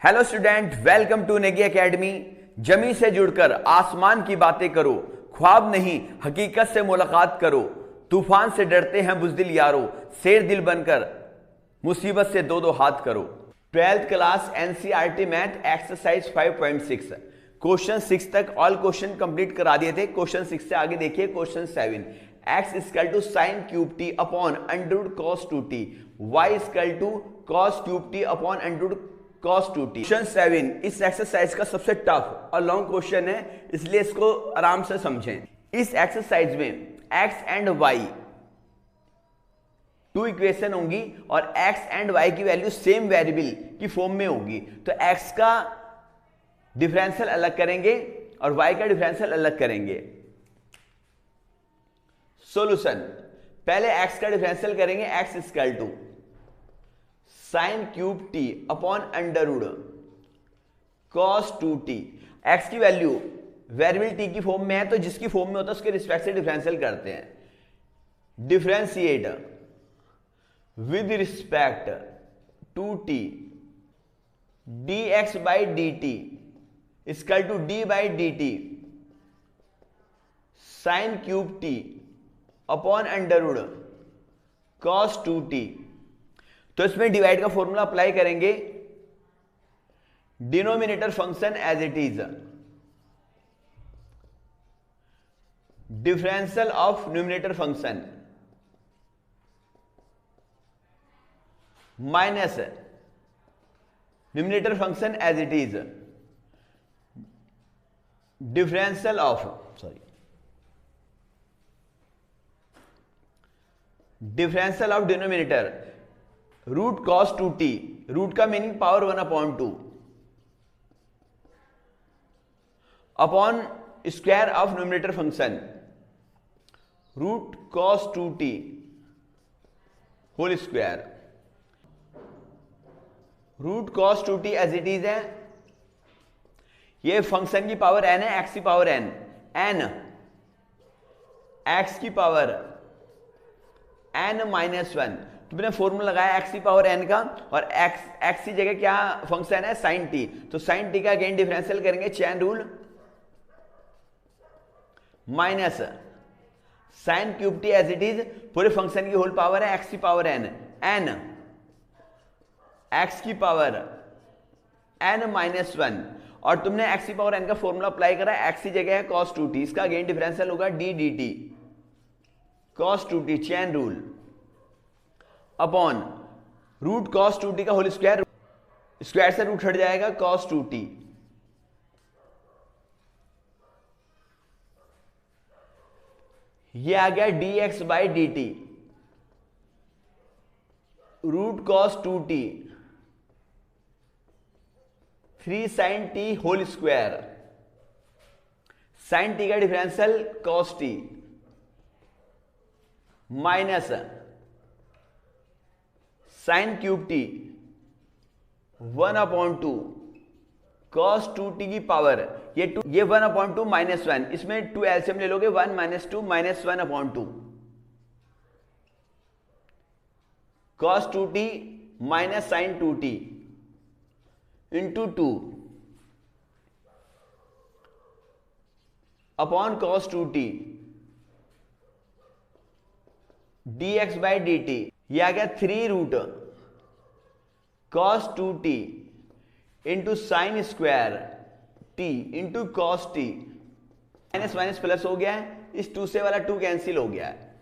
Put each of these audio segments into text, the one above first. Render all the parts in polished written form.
Hello student, welcome to Negi academy. जमी से जुड़कर आसमान की बातें करो, ख्वाब नहीं हकीकत से मुलाकात करो। तूफान से डरते हैं बुज़दिल यारो, शेर दिल बनकर मुसीबत से दो दो हाथ करो। 12th class NCERT math exercise 5.6 question 6 तक ऑल क्वेश्चन कंप्लीट करा दिए थे। क्वेश्चन 6 से आगे देखिए question 7। x equal to sine cube t upon under root cos 2t, y equal to cos cube t upon under root cos 2t। Question 7 इस exercise का सबसे टफ और लॉन्ग क्वेश्चन है, इसलिए इसको आराम से समझें। इस एक्सरसाइज में x and y two equation होंगी और x एंड y की वैल्यू सेम वेरिएबल की फॉर्म में होगी। तो x का डिफरेंशियल अलग करेंगे और y का डिफरेंशियल अलग करेंगे। सॉल्यूशन, पहले x का डिफरेंशियल करेंगे। x equal to sine cube t upon under root cos 2t। x की वैल्यू वेरिएबल t की फॉर्म में है, तो जिसकी फॉर्म में होता है उसके रिस्पेक्ट से डिफरेंशियल करते हैं। Differentiate with respect to t dx by d t equal to d by d t sine cube t upon under root cos 2t। तो इसमें डिवाइड का फॉर्मूला अप्लाई करेंगे। Denominator function as it is, differential of numerator function minus numerator function as it is, differential of denominator root cos 2t। Root का meaning power 1/2 upon square of numerator function root cos 2t whole square. Root cos 2t as it is है। ये function की power n है, x की power n, x की power n minus 1। तुमने formula लगाया x की पावर n का, और x की जगह क्या फंक्शन है, साइन t। तो साइन t का अगेन डिफरेंशियल करेंगे, chain rule, minus sine cube t as it is, पूरे फंक्शन की होल पावर है x की पावर n, x की पावर n माइनस 1। और तुमने x की पावर n का फॉर्मूला अप्लाई करा, x की जगह है cos 2t, इसका अगेन डिफरेंशियल होगा d dt cos 2t chain rule upon root cos 2t का होल स्क्वायर, स्क्वायर से रूट हट जाएगा cos 2t। ये आ गया dx by d t root cos 2t 3 sine t whole square, sine t का differential cos t minus sine cube t 1/2 cos 2t की power, ये 1/2 माइनस 1, इसमें 2 एलसीएम ले लोगे, 1 minus 2 minus 1/2 cos 2t minus sine 2t into 2 upon cos 2t dx by d t. ये आ गया 3 root cos 2t into sine square t into cos t, minus minus plus हो गया है, इस 2 से वाला 2 कैंसिल हो गया है।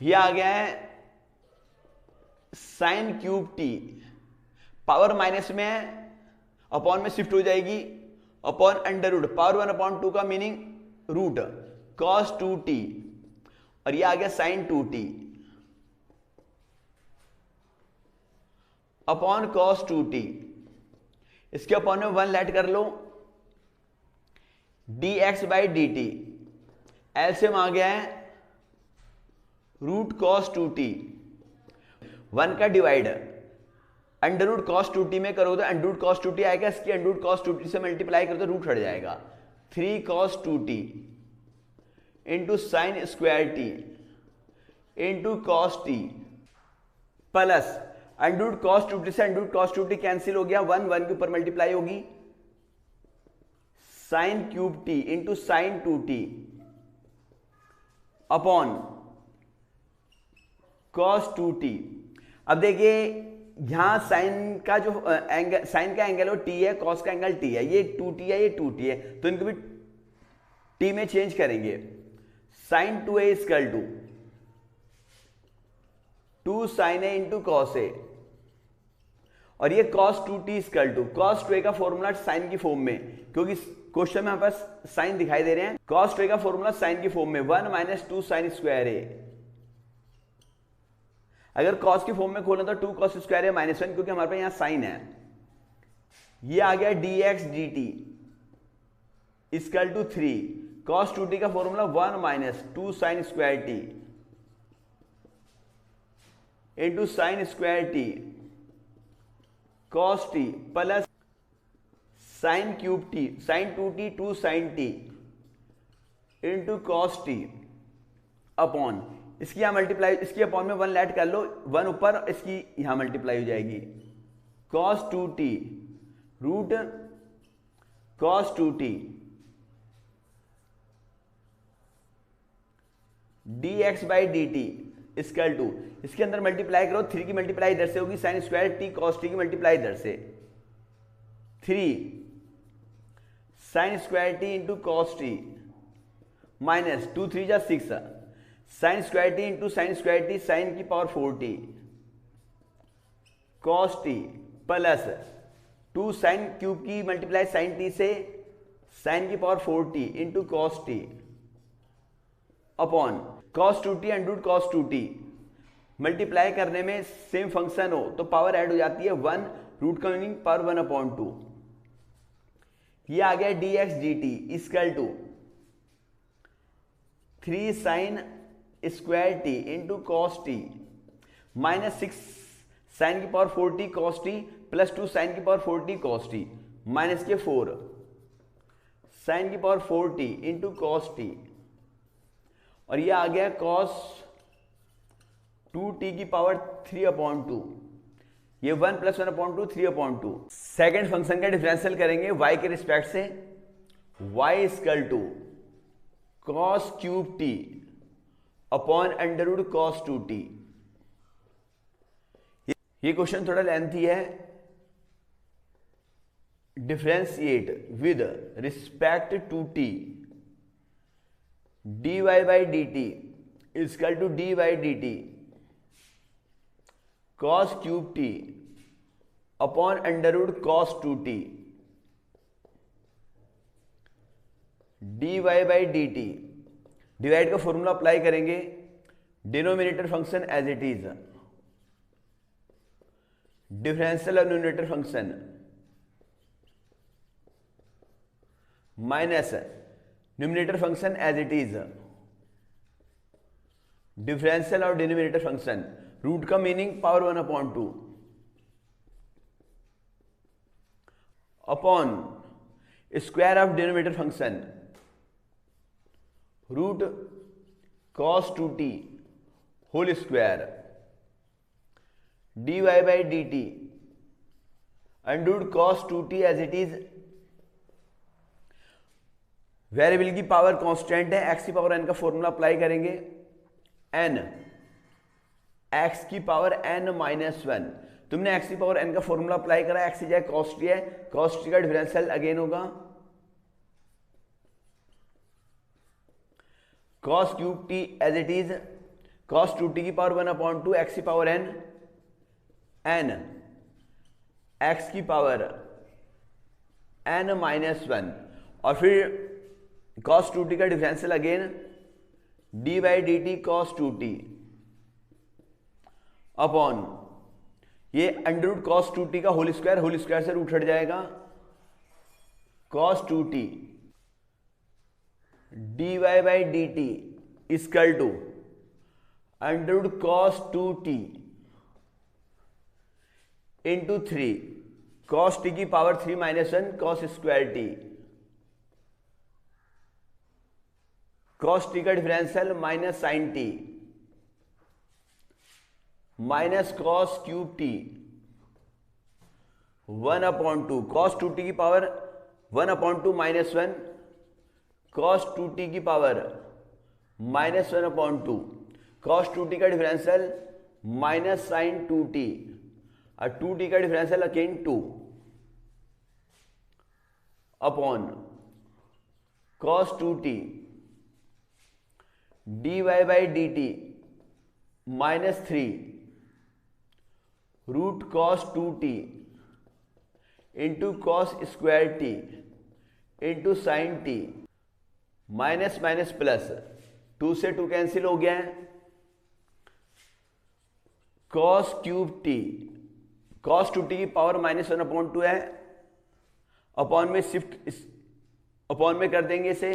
ये आ गया है sign cube t, power minus में है, अपॉन में शिफ्ट हो जाएगी, अपॉन अंडररूट, पावर 1/2 का मीनिंग रूट cos 2t, और ये आ गया sign 2t upon cos 2t। इसके अपॉन में 1 लेट कर लो, dx by d t, LCM आ गया है रूट cos 2t। 1 का डिवाइड अंडररूट cos 2t में करो तो अंडररूट cos 2t आएगा, इसकी अंडररूट cos 2t से मल्टीप्लाई करो तो रूट हट जाएगा। 3 cos 2t into sine square t into cos t plus under cos two t से under cos two t cancel हो गया, 1 के ऊपर मल्टीप्लाई होगी, sine cube t into sine 2t upon cos 2t। अब देखिए यहां साइन का जो एंगल, साइन का एंगल वो t है, कॉस का एंगल t है, ये 2t है, ये 2t है, तो इनको भी t में चेंज करेंगे। Sine 2a equal to 2 sine a into cos a, और ये cos 2t equal to cos 2a का फॉर्मूला साइन की फॉर्म में, क्योंकि क्वेश्चन में हमारे पास साइन दिखाई दे रहे हैं, cos 2a का फॉर्मूला साइन की फॉर्म में 1 माइनस 2 साइन स्क्वायर a। अगर cos की फॉर्म में खोलें तो 2 cos स्क्वायर a माइनस 1, क्योंकि हमारे पास यहां साइन है। ये आ गया dx dt equal to 3 cos 2t का formula 1 minus 2 sine square t into sine square t cos t plus sine cube t sine 2t 2 sine t into cos t upon, इसकी यहां मल्टीप्लाई, इसकी upon में 1 add कर लो, 1 ऊपर, इसकी यहां multiply हो जाएगी, cos 2t root cos 2t dx by dt equal to, इसके अंदर मल्टीप्लाई करो, 3 की मल्टीप्लाई इधर से होगी, sine square t cos t की मल्टीप्लाई इधर से, 3 sine square t into cos t minus 2 3 जा 6 sine square t into sine square t sine की power 4t cos t plus 2 sine cube की मल्टीप्लाई साइन t से sine की power 4t into cos t upon cos 2t under cos 2t। Multiply करने में same function हो तो power add हो जाती है 1, रूट का मीनिंग पावर 1 अपॉन 2। ये आ गया dx dt equal to 3 sine square t into cos t minus 6 sine की power 4t cos t plus 2 sine की power 4t cos t minus के 4 साइन की power 4t into cos t, और ये आ गया cos 2t की power 3 upon 2, ये 1 plus 1 upon 2 3 upon 2। Second function का डिफरेंशियल करेंगे y के रिस्पेक्ट से, y equal to cos cube t upon under root cos 2t। ये क्वेश्चन थोड़ा लेंथी है, differentiate with respect to t dy by dt equal to dy dt cos cube t upon under root cos 2t dy by dt। Divide का formula apply करेंगे, denominator function as it is, differential और numerator function minus numerator function as it is, differential और denominator function, root का meaning power 1 upon 2 upon square of denominator function root cos 2t whole square dy by dt under cos 2t as it is. Variable की power constant है, x की power n का formula apply करेंगे, n x की power n minus 1। तुमने x की power n का formula apply करा, x की जगह cos t है, cos t का डिफरेंशियल अगेन होगा cos cube t as it is, cos 2t की पावर 1 अपॉन 2 x की पावर n, n x की पावर n माइनस 1, और फिर cos 2t का differential again d by d t cos 2t upon ये under root cos 2t का whole square से root हट जाएगा, cos 2t d y by d t equal to under root cos 2t into 3 cos t की power 3 minus 1 cos square t, cos t का differential minus sine t minus cos cube t 1/2 cos 2t की power 1/2 -1 cos 2t की power -1/2 cos 2t का differential minus sine 2t और 2t का differential again 2 upon cos 2t dy by dt -3 root cos 2t into cos square t into sine t minus minus plus 2 से 2 cancel हो गया है। Cos cube T cos 2t की power -1/2 है, upon में shift upon में कर देंगे इसे,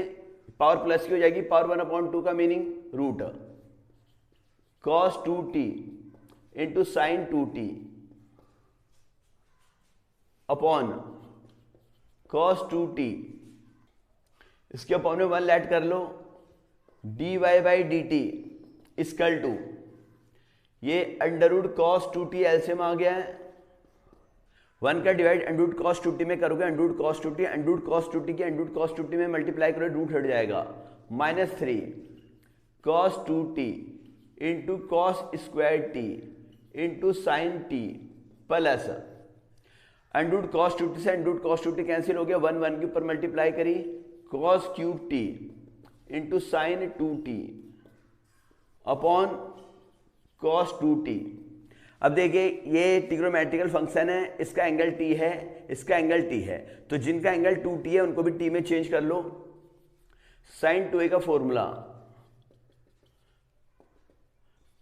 पावर प्लस की हो जाएगी, पावर 1/2 का meaning root cos 2t into sine 2t upon cos 2t, इसके अपॉन में 1 ऐड कर लो, dy by d t equal to ये under root cos 2t LCM आ गया है, 1 का divide under root cos 2t में करोगे, under root cos 2t under root cos 2t की अंडर रूट कॉस 2t में मल्टीप्लाई करोगे, रूट हट जाएगा, -3 cos 2t into cos square t into sine t plus under root cos 2t से under root cos 2t cancel हो गया, 1 के ऊपर मल्टीप्लाई करी, cos cube t into sine 2t upon cos 2t। अब देखिए ये ट्रिग्नोमेट्रिकल फंक्शन है, इसका एंगल t है, इसका एंगल t है, तो जिनका एंगल 2t है उनको भी t में चेंज कर लो। साइन 2a का formula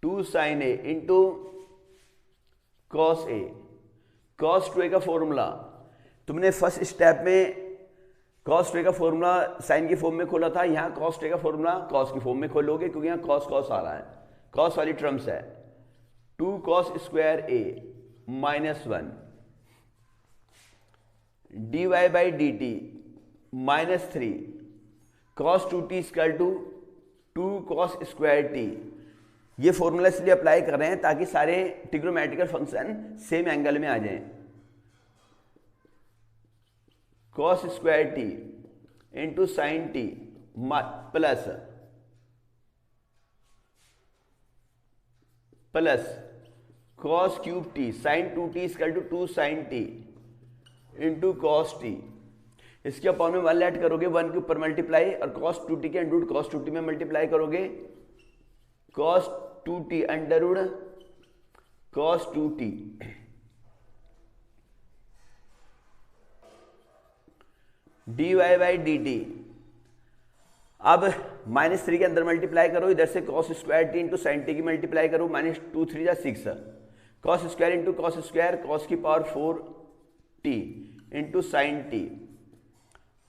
2 sine a into cos a, cos 2a का फॉर्मूला तुमने फर्स्ट स्टेप में कॉस 2a का फॉर्मूला साइन की फॉर्म में खोला था, यहाँ कॉस 2a का फॉर्मूला कॉस की फॉर्म में खोलोगे, क्योंकि यहाँ कॉस कॉस आ रहा है, कॉस वाली टर्म्स है, 2 cos square a -1 dy by d t -3 cos 2t equal to 2 cos square t. ये फॉर्मूला इसलिए अप्लाई कर रहे हैं ताकि सारे ट्रिग्नोमेट्रिकल फंक्शन सेम एंगल में आ जाएं। Cos square t into sine t plus cos cube t sine 2t equal to 2 sine t into cos t, इसके अपॉन में 1 ऐड करोगे, 1 के ऊपर मल्टीप्लाई और कॉस 2t के अंडर रूट कॉस 2t में मल्टीप्लाई करोगे, cos 2t under root cos 2t dy by d t. अब -3 के अंदर मल्टीप्लाई करो, इधर से cos square t into sine t की मल्टीप्लाई करो, -2 3 जा 6 cos square into cos square cos की power 4t into sine t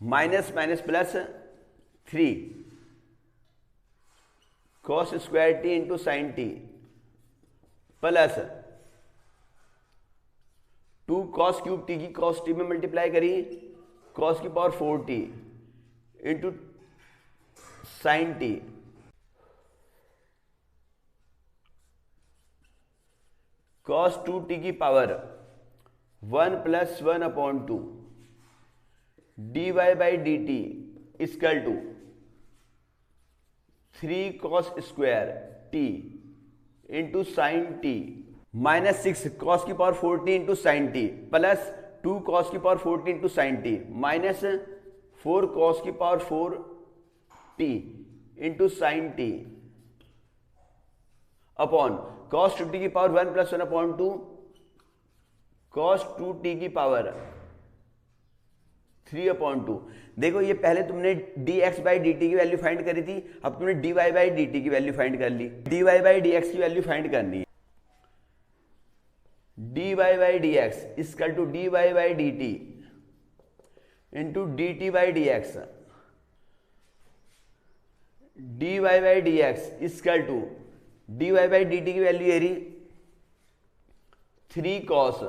minus minus plus 3 cos square t into sine t plus 2 cos cube t की cos t में multiply करी, cos की power 4t into sine t cos 2t की power 1 + 1/2 dy by d t equal to 3 cos square t into sine t -6 cos की power 4t into sine t plus 2 cos की power 4t into sine t -4 cos की power 4t into sine t upon cos 2t की power 1 + 1/2 cos 2t की power 3/2। देखो ये पहले तुमने dx by d t की वैल्यू फाइंड करी थी, अब तुमने dy बाई डी टी की वैल्यू फाइंड कर ली, dy बाई dx की वैल्यू फाइंड करनी है, dy by dx equal to dy by d t into d t by d x, dy by dx equal to dy by d t की value ये रही 3 cos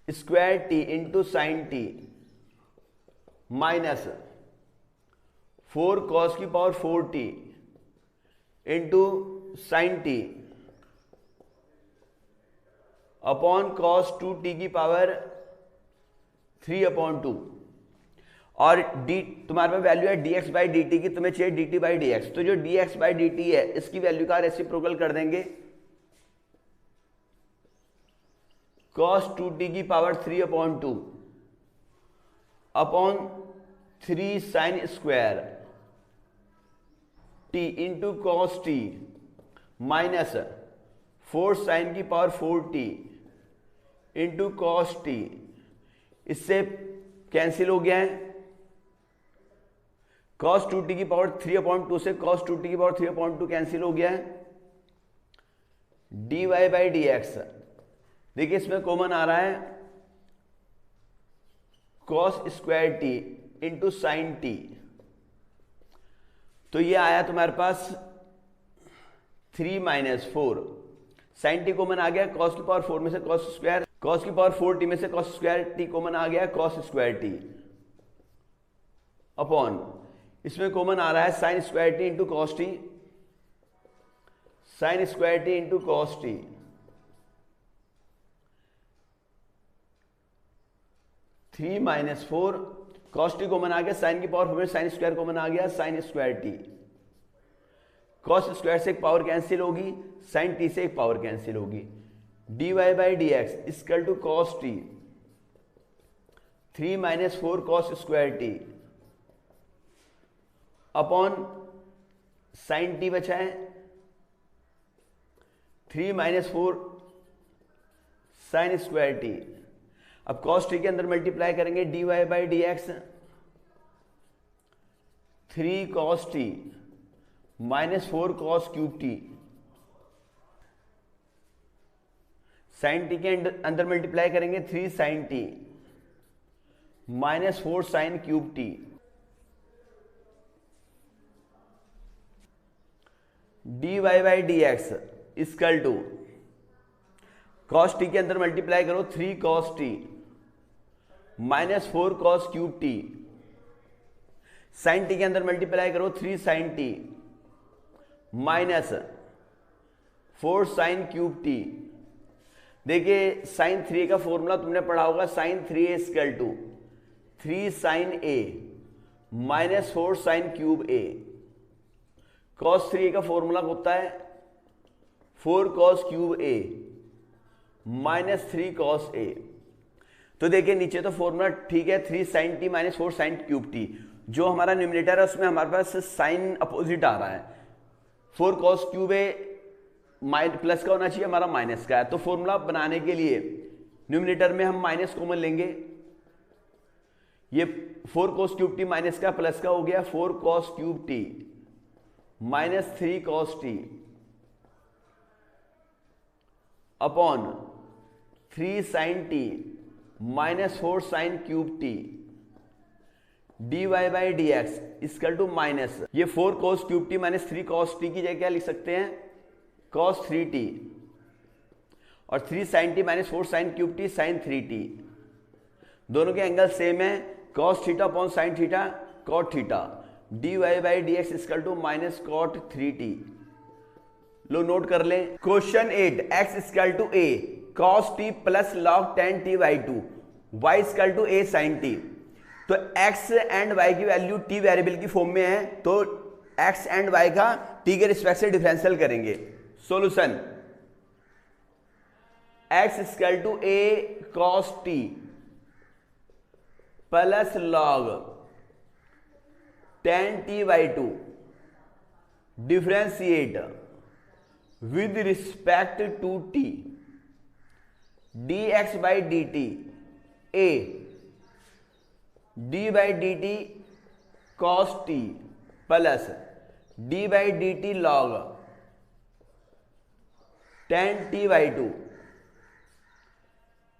square t into sine t -4 cos की power 4t into sine t upon cos 2t की power 3/2 और D तुम्हारे पास value है dx by d t की, तुम्हें चाहिए dt बाई dx। तो जो dx बाई डी टी है इसकी वैल्यू का रेसिप्रोकल कर देंगे, cos 2t की power 3/2 upon 3 sine square t into cos t minus 4 sine की power 4t into cos t. इससे कैंसिल हो गया है, cos 2t की पावर 3/2 से cos 2t की पावर 3/2 कैंसिल हो गया है। dy बाई डी एक्स, देखिए इसमें कॉमन आ रहा है cos square t into sine t. तो ये आया तुम्हारे पास 3 माइनस 4, साइन टी कॉमन आ गया, cos की पावर 4 में से cos स्क्वायर, cos की पावर 4t में से cos स्क्वायर टी कॉमन आ गया, cos स्क्वायर टी अपॉन इसमें कॉमन आ रहा है sine square t into cos t, sine square t into cos t. 3 minus 4, cos t common आ गया, साइन की पावर 4 में साइन स्क्वायर कॉमन आ गया, sine square t. Cos square से एक पावर कैंसिल होगी, साइन टी से एक पावर कैंसिल होगी। dy by d x equal to cos t 3 minus 4 cos square t upon sine t बचा है 3 माइनस 4 साइन स्क्वायर टी। अब कॉस टी के अंदर मल्टीप्लाई करेंगे, dy by d x 3 cos t minus 4 cos cube t, sine t के अंदर multiply करेंगे 3 sine t minus 4 sine cube t. dy by d x equal to cos t के अंदर multiply करो 3 cos t minus 4 cos cube t, sine t के अंदर multiply करो 3 sine t minus 4 sine cube t. देखिए sine 3 का formula तुमने पढ़ा होगा, sine 3a equal to 3 sine a minus 4 sine cube a। Cos 3a का फॉर्मूला होता है 4 cos cube a minus 3 cos a। तो देखिए नीचे तो फॉर्मूला ठीक है, 3 sine t minus 4 sine cube t. जो हमारा न्यूमरेटर है उसमें हमारे पास साइन अपोजिट आ रहा है, 4 कॉस क्यूब a प्लस का होना चाहिए, हमारा माइनस का है। तो फॉर्मूला बनाने के लिए न्यूमरेटर में हम माइनस कॉमन लेंगे, ये 4 कॉस क्यूब टी माइनस का प्लस का हो गया 4 cos cube t minus 3 cos t upon 3 sine t minus 4 sine cube t. dy by d x equal to minus ये 4 cos cube t minus 3 cos t की जगह क्या लिख सकते हैं, cos 3t और 3 sine t minus 4 sine cube t sine 3t। दोनों के एंगल सेम है, cos theta upon sine theta cot theta. dy by d x equal to minus cot 3t। लो नोट कर लें। Question 8 x equal to a cos t plus log 10t by 2 y equal to a sin t। तो x and y की value t variable की form में है, तो x and y का t के रिस्पेक्ट से डिफरेंशियल करेंगे। Solution x equal to a cos t plus log 10t by 2 differentiate with respect to t dx by d t a d by d t cos t plus d by d t log 10t by 2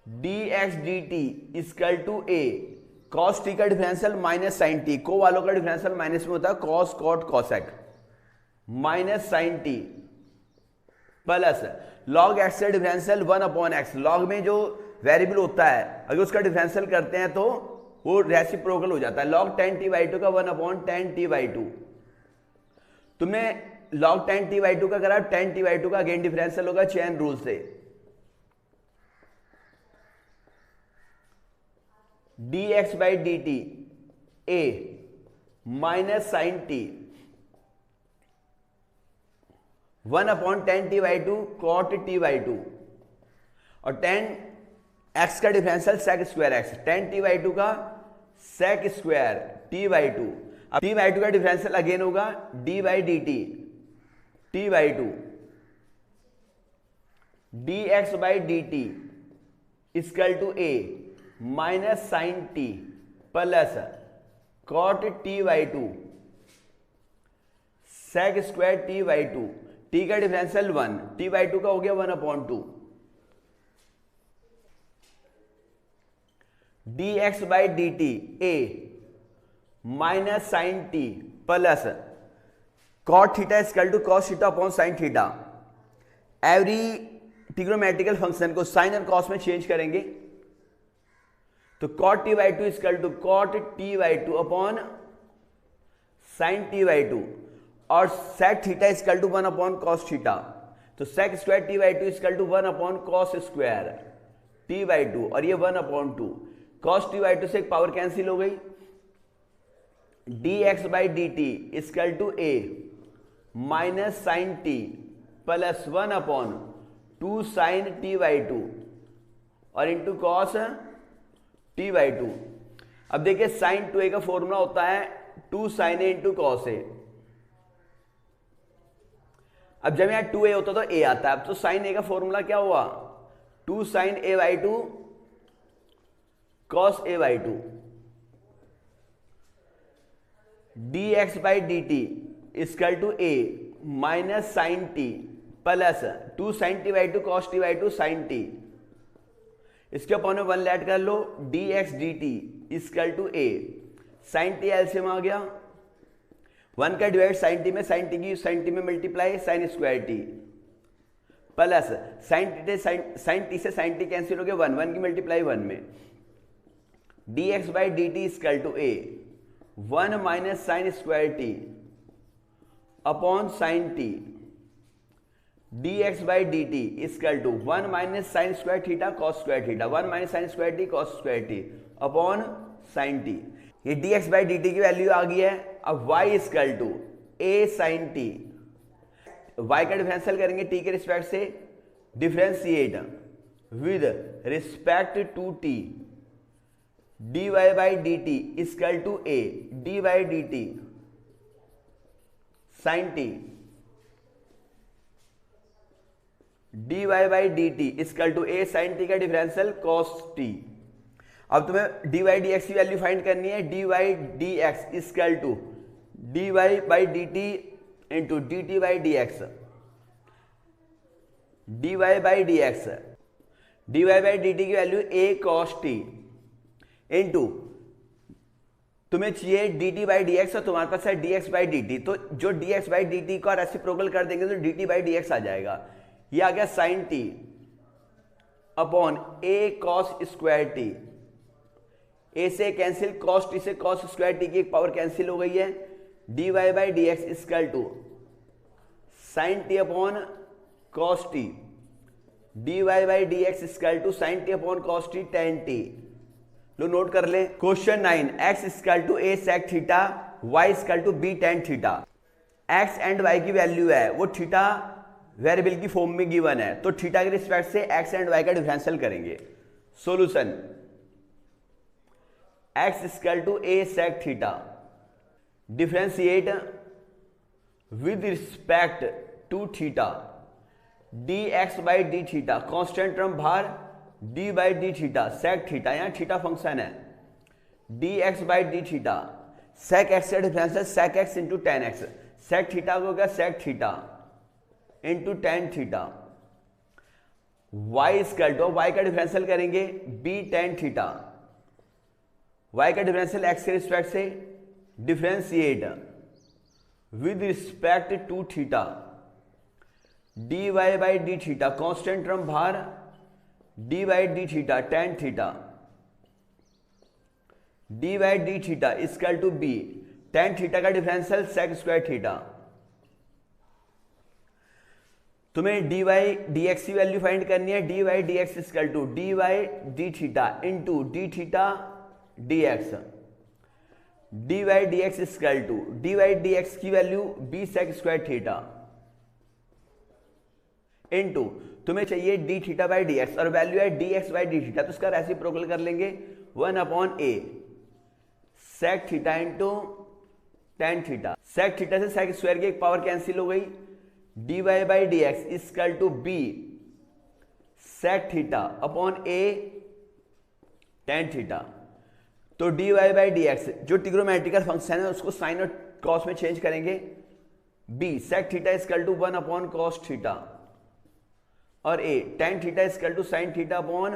dx dt equal to a cos t का differential minus sine t, को वालों का differential minus में होता है cos cot cosec minus sine t plus log x का differential 1 upon x. log में जो वेरिएबल होता है अगर उसका डिफरेंशियल करते हैं तो वो रेसिप्रोकल हो जाता है। log 10t बाई 2 का 1 अपॉन 10t बाई 2। तुमने log 10t बाई 2 का करा, 10t बाई 2 का अगेन डिफरेंशियल होगा चेन रूल से। D x by d t a minus sine t 1/10t/2 cot t/2 और 10x का differential sec square x 10t/2 का sec स्क्वायर t/2। अब t/2 का डिफरेंशियल अगेन होगा d by d t t/2 dx by d t equal to a minus sine t plus cot t/2 sec square t/2। t का differential 1 t/2 का हो गया 1/2 dx by d t a minus sine t plus cot theta equal to cos theta upon sine theta. Every trigonometrical function को sine और cos में change करेंगे तो cot t/2 equal to cot t/2 upon sine t/2 और sec theta equal to 1/cos theta. तो sec square t/2 equal to 1/cos square t/2 और ये 1/2 cos t/2 से एक पावर कैंसिल हो गई। dx by d t equal to a minus sine t plus 1/2 sine t/2 और into cos t/2। अब देखिए साइन 2a का फॉर्मूला होता है 2 sin a into cos a। अब जब यहां 2a होता तो a आता है। अब तो साइन a का फॉर्मूला क्या हुआ 2 sin a/2 cos a/2 dx by d t equal to a minus sine t plus 2 sin t/2 cos t/2 sin t। इसके अपॉन में 1 ऐड कर लो dx dt equal to a sine t LCM आ गया 1 का divide sine t में sine t की sine t में multiply sine square t plus sine t से साइन टी कैंसिल हो गया 1 की मल्टीप्लाई 1 में dx by d t equal to a 1 minus sine square t upon sine t dx by d t equal to 1 minus sine square theta cos square theta 1 minus sine square t cos square t upon sine t. ये dx by d t की value आ गई है। अब y equal to a sine t y का differential करेंगे t के respect से differentiate with respect to t dy by d t equal to a dy by d t sine t dy by d t equal to a sine t का differential cos t। अब तुम्हें dy dx की value find करनी है dy dx equal to dy by d t into d t by d x dy by d x dy by d t की value a cos t into तुम्हें चाहिए dt by d x और तुम्हारे पास है dx by d t. तो जो dx by d t का रेसिप्रोकल कर देंगे तो dt बाई डी एक्स आ जाएगा। ये आ गया sine t upon a cos square t a से कैंसिल cos t से cos स्क्वायर टी की एक पावर कैंसिल हो गई है dy by d x equal to sine t upon cos t dy by d x equal to sine t upon cos t tan t। लो note कर ले question 9 x equal to a sec theta y equal to b tan theta. x and y की value है वो theta variable की form में given है तो थीटा के रिस्पेक्ट से x एंड y का डिफरेंशियल करेंगे। Solution x equal to a sec theta differentiate with respect to theta dx by d theta constant term बाहर d by d theta sec theta यहां theta function है dx by d theta sec x का differential sec x into tan x sec theta को क्या sec theta into tan theta y equal to y का differential करेंगे b tan theta y का differential x के respect से differentiate with respect to theta dy by d theta constant term बाहर d by d theta tan theta d by d theta equal to b tan theta का differential sec square theta. तुम्हें dy dx की value find करनी है dy dx equal to dy d theta into d theta dx, dy dx equal to dy dx की value b sec square theta into तुम्हें चाहिए d theta by d x और value है d x by d theta, तो उसका reciprocal कर लेंगे 1/a sec theta into tan theta. sec theta से sec स्क्वायर की एक पावर कैंसिल हो गई, dy by d x equal to b sec theta upon a tan theta. तो dy बाई डी एक्स जो ट्रिग्नोमेट्रिकल फंक्शन है उसको sign और कॉस में चेंज करेंगे, b sec theta equal to 1/cos theta और a tan theta equal to sine theta upon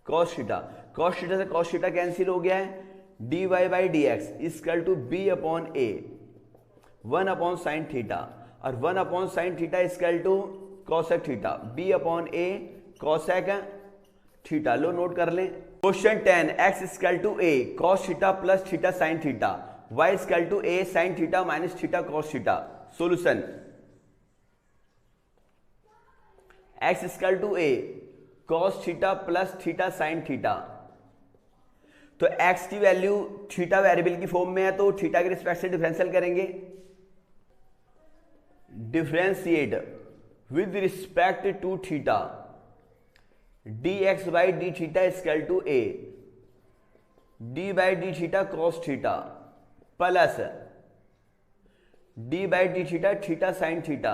cos theta. cos theta से cos theta cancel हो गया है, dy by d x equal to b upon a 1/sin theta और 1/sin theta equal to cosec theta, b upon a cosec theta. लो note कर लें। Question 10 x equal to a cos theta plus theta sine theta, y equal to a sine theta minus theta cos theta. Solution x equal to a cos theta plus theta sine theta, तो x की value theta variable की form में है तो theta के respect से differential करेंगे, differentiate with respect to theta dx by d theta equal to a d by d theta cos theta plus d by d theta theta sine theta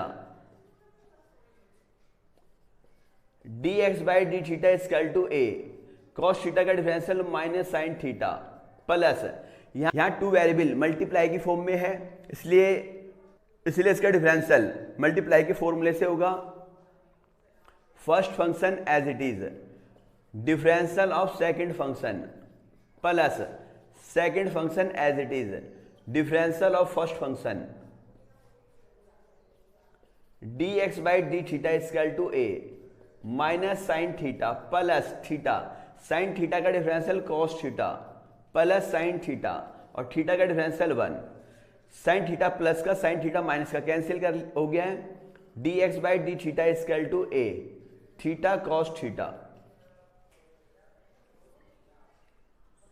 dx by d theta equal to a cos theta का differential minus sine theta plus यहां two variable multiply की form में है इसलिए इसका differential multiply के फॉर्मूले से होगा, first function as it is differential of second function plus second function as it is differential of first function dx by d theta equal to a minus sine theta plus theta sine theta का differential cos theta plus sine theta और theta का differential 1, sine theta plus का sine theta minus का cancel कर हो गया है, dx by d theta equal to a theta cos theta,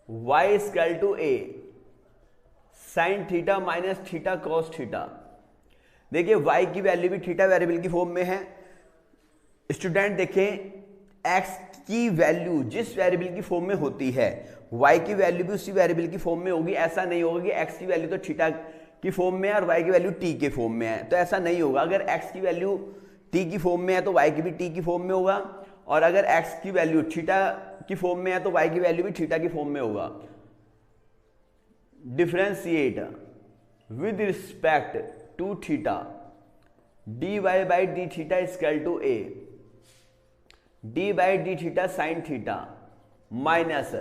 y equal to a sine theta minus theta cos theta. देखिए y की वैल्यू भी थीटा वेरिएबल की फॉर्म में है। स्टूडेंट देखें x की वैल्यू जिस वेरिएबल की फॉर्म में होती है y की वैल्यू भी उसी वेरिएबल की फॉर्म में होगी। ऐसा नहीं होगा कि x की वैल्यू तो थीटा की फॉर्म में है और y की वैल्यू t के फॉर्म में है, तो ऐसा नहीं होगा। अगर x की वैल्यू t की फॉर्म में है तो y की भी t की फॉर्म में होगा और अगर x की वैल्यू थीटा की फॉर्म में है तो y की वैल्यू भी थीटा की फॉर्म में होगा। Differentiate with respect to theta dy by d theta equal to a d by d theta sine theta minus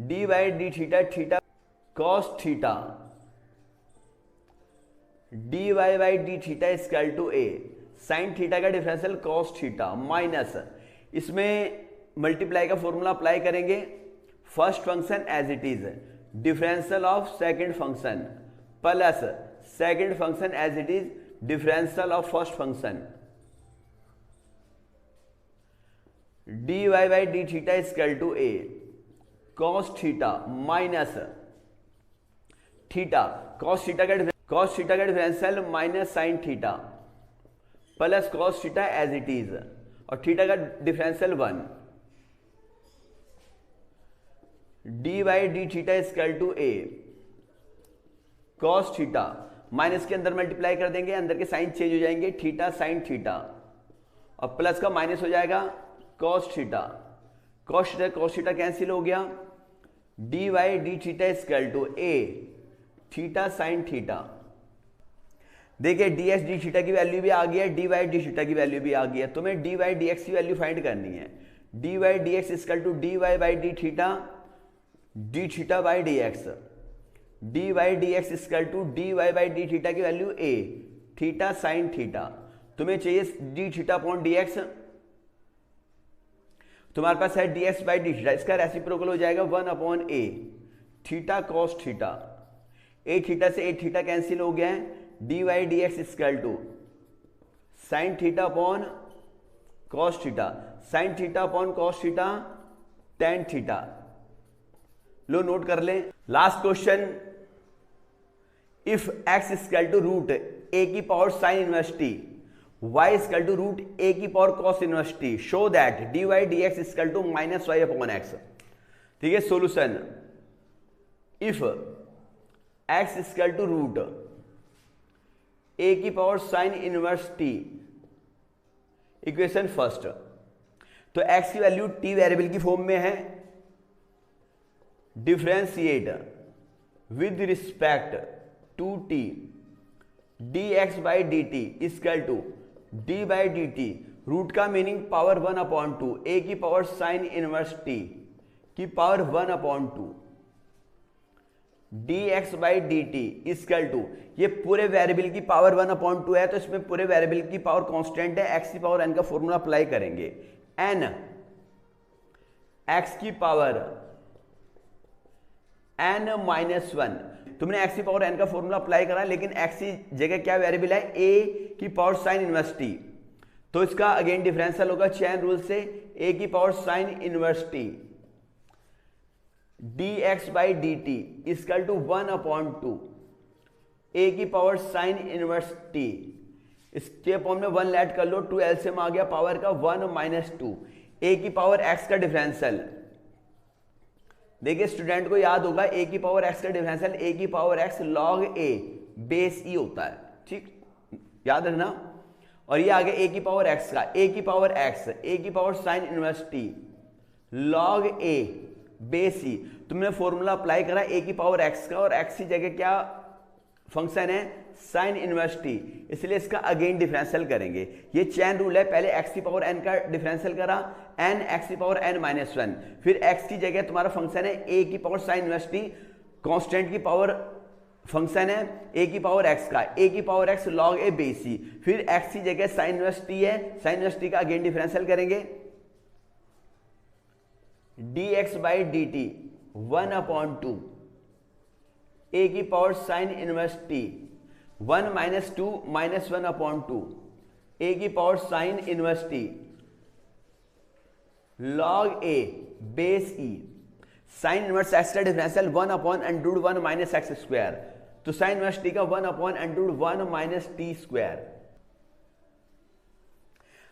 d by d theta theta cos theta dy by d theta equal to a sine theta का differential cos theta minus इसमें multiply का formula apply करेंगे, first function as it is differential of second function plus second function as it is differential of first function dy by d theta equal to a cos theta minus theta cos theta का differential minus sine theta plus cos theta as it is और theta का differential 1 d by d theta equal to a cos theta minus के अंदर multiply कर देंगे, अंदर के sign change हो जाएंगे, थीटा साइन थीटा और प्लस का माइनस हो जाएगा cos theta, cos theta cancel हो गया, dy d theta equal to a theta sine theta. देखिए dx डी थीटा की वैल्यू भी आ गई है, dy डी थीटा की वैल्यू भी आ गई है। तुम्हें dy dx की वैल्यू फाइंड करनी है, dy dx equal to dy by d theta by dx, dy dx equal to dy by d theta की value a theta sine theta. तुम्हें चाहिए डी थीटा अपॉन dx, तुम्हारे पास है dx by d theta, इसका reciprocal हो जाएगा 1/a theta cos theta, a theta से a थीटा कैंसिल हो गया है, dy dx equal to sine theta upon cos theta, sine theta upon cos theta tan theta लो नोट कर लें। Last question, if x equal to root a की power sine inverse t, y equal to root a की power cos inverse t, show that dy dx equal to minus y upon x. ठीक है, solution, if x equal to root a की power sine inverse t, equation first, तो x की value t variable की form में है, differentiate with respect to t dx by d t equal to d by d t, root का meaning power 1/2, a की power sine inverse t की power 1/2 dx by d t equal to, ये पूरे variable की power 1/2 है, तो इसमें पूरे वेरिएबल की पावर कांस्टेंट है, x की पावर n का फॉर्मूला अप्लाई करेंगे, n x की पावर n माइनस 1, तुमने x की पावर n का फॉर्मूला अप्लाई करा, लेकिन x की जगह क्या वेरिएबल है, a की पावर साइन इनवर्स t, तो इसका अगेन डिफरेंशियल होगा चेन रूल से, a की power sine inverse t dx by d t equal to 1/2 a की पावर साइन इनवर्स t, इसके अपॉन में 1 ऐड कर लो, 2 एलसीएम आ गया पावर का 1 माइनस 2, a की पावर x का डिफरेंशियल, देखिए स्टूडेंट को याद होगा a की पावर x का डिफरेंशियल a की power x log a base e होता है, ठीक, याद रखना। और ये आ गया a की पावर x का, a की पावर x, a की power sine inverse t log a base e, तुमने फॉर्मूला अप्लाई करा a की पावर x का, और x की जगह क्या फंक्शन है, साइन इनवर्स t, इसलिए इसका अगेन डिफरेंशियल करेंगे। ये चेन रूल है, पहले x की पावर n का डिफरेंशियल करा, n x की पावर n माइनस 1, फिर x की जगह तुम्हारा फंक्शन है a की power sine inverse t, constant की पावर फंक्शन है a की पावर x का, a की power x log a base e, फिर x की जगह साइन इनवर्स t है, साइन इनवर्स t का अगेन डिफरेंशियल करेंगे, dx by d T 1/2 a की power sine inverse t, 1 minus 2 minus 1/2 a की power sine inverse t log a base e, sine inverse x का differential 1/√1 minus x square, तो sign inverse t का 1/√1 minus t square.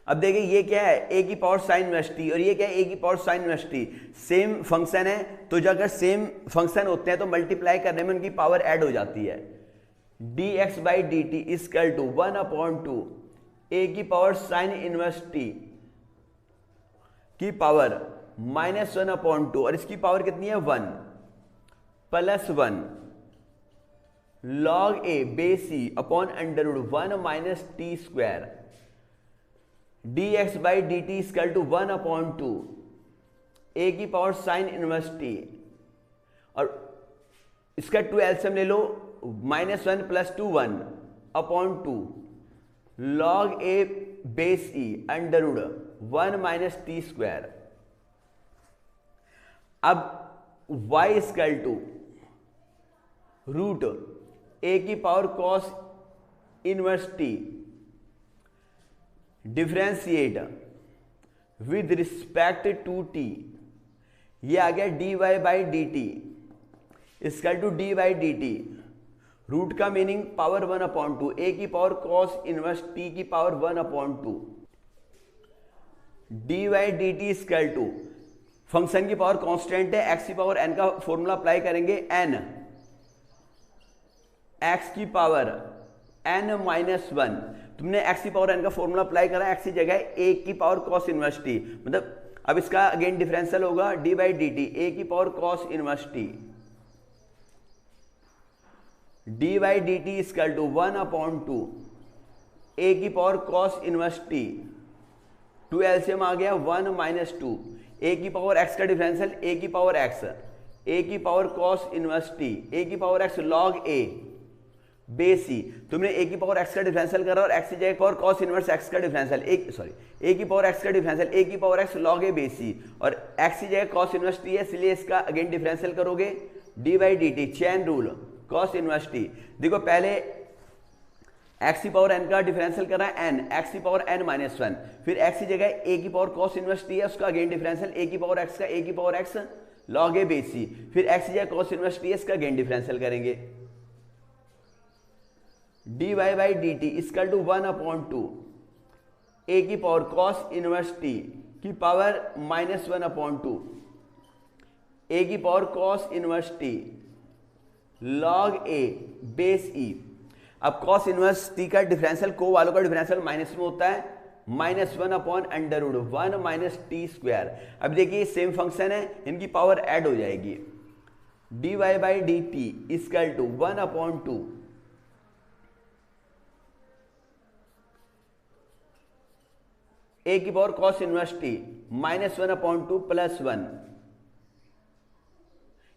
अब देखिए ये क्या है, a की पावर साइन इनवर्स t, और ये क्या है, a की power sine inverse t, same function है, तो जो अगर सेम फंक्शन होते हैं तो मल्टीप्लाई करने में उनकी पावर ऐड हो जाती है, dx by d t equal to 1/2 a की पावर साइन इनवर्स t की पावर माइनस 1/2, और इसकी पावर कितनी है 1 plus 1 log a base e upon √1 minus t square, dx by d t equal to 1/2 a की पावर साइन इनवर्स t, और इसका 2 LCM ले लो, minus 1 plus 2 1/2 log a base e √1 minus t square. अब y equal to root a की power cos inverse t, differentiate with respect to t, ये आ गया dy by d t equal to d by d t, root का meaning power 1/2 a की power cos inverse t की power 1/2 d by d t equal to, function की power constant है, x की power n का formula apply करेंगे, n x की power n minus 1, तुमने x की पावर n का फॉर्मूला अप्लाई करा, x की जगह a की पावर कॉस इनवर्स t, मतलब अब इसका अगेन डिफरेंशियल होगा d by d t, a की power cos inverse t d by d t equal to 1/2 a की power cos inverse t, 2 LCM आ गया 1 माइनस 2, a की पावर x का डिफरेंशियल a की पावर x, a की power cos inverse t, a की power x log a base e, तुमने a की पावर x का डिफरेंशियल करा और x की जगह पावर cos इनवर्स x का डिफरेंशियल, a की पावर x का डिफरेंशियल a की power x log a base e, और x की जगह cos इनवर्स t है, इसलिए इसका अगेन डिफरेंशियल करोगे d by d T, chain rule cos inverse t। देखो पहले x की पावर n का डिफरेंशियल करना है n, x की पावर n माइनस 1, फिर x की जगह a की पावर cos इनवर्स t है, उसका अगेन डिफरेंशियल a की पावर x का a की power x log a base c, फिर एक्स या कॉस इनवर्स टी, इसका गेन डिफरेंशियल करेंगे, d y by d t equal to 1/2 a की पावर कॉस इनवर्स टी की पावर -1/2 ए की power cos inverse t log a base e. अब cos inverse t का differential, को वालों का डिफरेंशियल माइनस में होता है, -1/√1 माइनस टी स्क्वायर। अब देखिए सेम फंक्शन है, इनकी पावर ऐड हो जाएगी, d y by d t equal to 1/2 a की power cos inverse t -1/2 plus 1,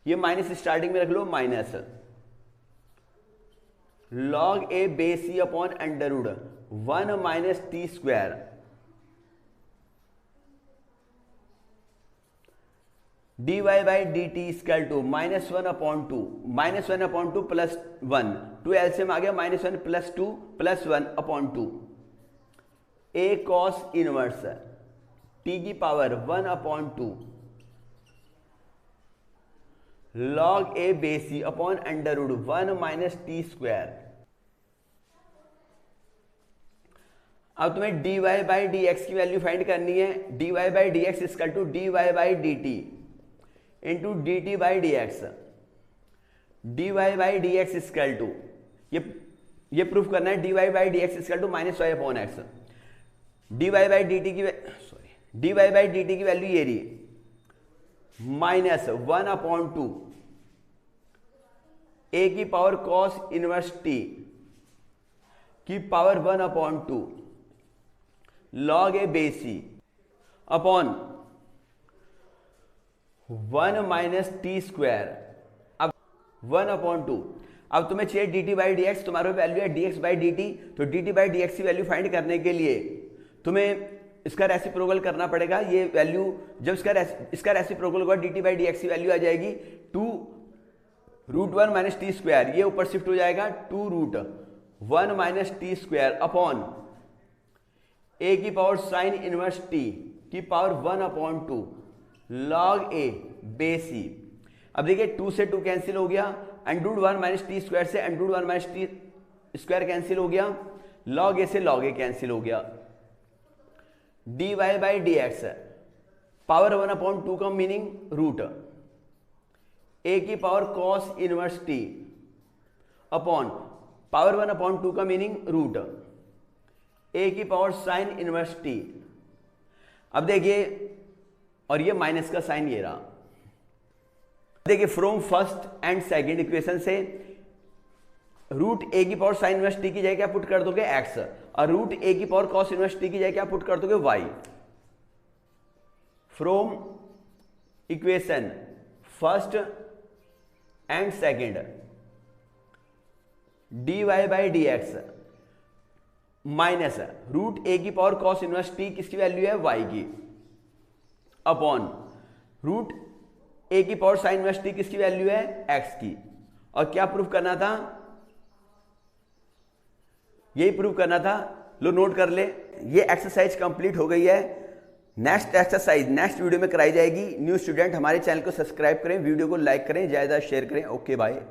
ये माइनस स्टार्टिंग में रख लो, minus log a base c upon √1 minus t square, d y by d t equal to -1/2 plus 1, 2 LCM आ गया, -1 plus 2 plus 1/2 a cos inverse t की power 1/2 log a base c upon √1 minus t square. अब तुम्हें d y by d x की value find करनी है, d y by d x equal to d y by d t into d t by d x, d y by d x equal to, ये proof करना है, d y by d x equal to -y/x, d y by d t की d y by d t की value ये रही, -1/2 a की power cos inverse t की power 1/2 log a base c upon 1 minus t square. अब 1/2, अब तुम्हें चाहिए d t by d x, तुम्हारे वैल्यू है d x by d t, तो d t by d x की वैल्यू फाइंड करने के लिए तुम्हें इसका रेसिप्रोकल करना पड़ेगा। ये वैल्यू जब इसका रेसिप्रोकल होगा, D t by d x की वैल्यू आ जाएगी 2√1 माइनस टी स्क्वायर, ये ऊपर शिफ्ट हो जाएगा 2√1 माइनस टी स्क्वायर अपॉन ए की पावर साइन इनवर्स टी की पावर 1/2 लॉग ए बेस सी। अब देखिए 2 से 2 कैंसिल हो गया, √1 माइनस टी स्क्वायर से √1 माइनस टी स्क्वायर कैंसिल हो गया, लॉग ए से लॉग ए कैंसिल हो गया, d y by d x power 1/2 का मीनिंग रूट ए की power cos inverse t upon power 1/2 का मीनिंग रूट ए की पावर साइन इनवर्स टी। अब देखिए, और ये माइनस का साइन ये रहा, देखिए from first and second equation से रूट ए की पावर साइन इनवर्स टी की जगह क्या पुट कर दोगे, एक्स, और रूट ए की पावर कॉस इनवर्स टी की जगह क्या पुट कर दोगे, y. From equation first and second d y by d x minus root a की पावर कॉस इनवर्स टी किसकी वैल्यू है, वाई की, अपॉन रूट ए की पावर साइन इनवर्स टी किसकी वैल्यू है, एक्स की। और क्या प्रूफ करना था, यही प्रूव करना था। लो नोट कर ले, ये एक्सरसाइज कंप्लीट हो गई है। नेक्स्ट एक्सरसाइज नेक्स्ट वीडियो में कराई जाएगी। न्यू स्टूडेंट हमारे चैनल को सब्सक्राइब करें, वीडियो को लाइक करें, ज़्यादा शेयर करें। Okay bye.